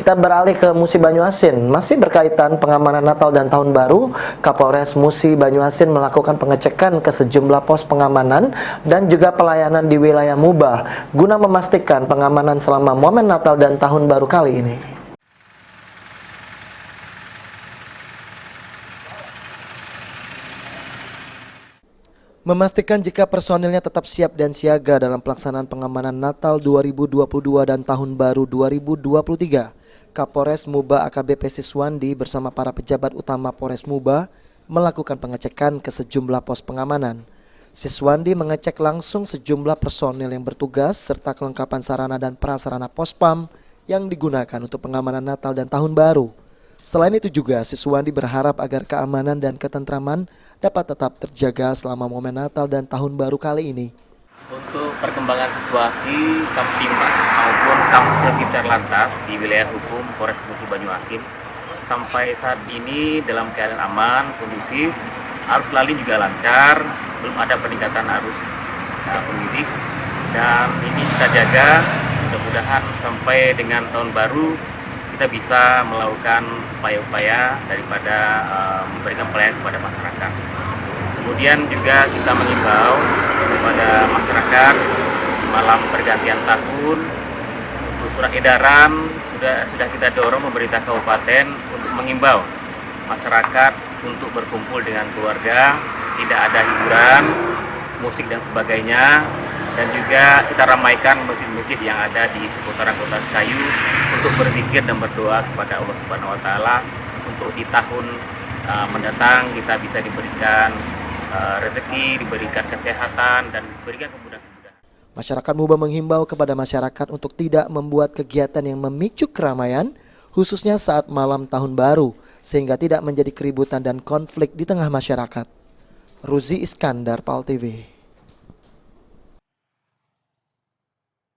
Kita beralih ke Musi Banyuasin. Masih berkaitan pengamanan Natal dan Tahun Baru, Kapolres Musi Banyuasin melakukan pengecekan ke sejumlah pos pengamanan dan juga pelayanan di wilayah Muba guna memastikan pengamanan selama momen Natal dan Tahun Baru kali ini. Memastikan jika personilnya tetap siap dan siaga dalam pelaksanaan pengamanan Natal 2022 dan Tahun Baru 2023, Kapolres Muba AKBP Siswandi bersama para pejabat utama Polres Muba melakukan pengecekan ke sejumlah pos pengamanan. Siswandi mengecek langsung sejumlah personil yang bertugas serta kelengkapan sarana dan prasarana pospam yang digunakan untuk pengamanan Natal dan Tahun Baru. Selain itu juga, Siswandi berharap agar keamanan dan ketentraman dapat tetap terjaga selama momen Natal dan Tahun Baru kali ini. Untuk perkembangan situasi Kamtimas maupun Kamsel Lantas di wilayah hukum Polres Musi Banyuasin sampai saat ini dalam keadaan aman, kondusif, arus lalu juga lancar, belum ada peningkatan arus pemudik, dan ini kita jaga mudah-mudahan sampai dengan Tahun Baru kita bisa melakukan upaya-upaya daripada memberikan pelayanan kepada masyarakat. Kemudian juga kita mengimbau kepada masyarakat malam pergantian tahun, surat edaran sudah kita dorong pemerintah kabupaten untuk mengimbau masyarakat untuk berkumpul dengan keluarga, tidak ada hiburan, musik dan sebagainya. Dan juga kita ramaikan masjid-masjid yang ada di seputaran Kota Sekayu untuk berzikir dan berdoa kepada Allah Subhanahu wa Ta'ala untuk di tahun mendatang kita bisa diberikan rezeki, diberikan kesehatan, dan diberikan kemudahan-kemudahan. Masyarakat Muba menghimbau kepada masyarakat untuk tidak membuat kegiatan yang memicu keramaian, khususnya saat malam Tahun Baru, sehingga tidak menjadi keributan dan konflik di tengah masyarakat. Ruzi Iskandar, PAL TV.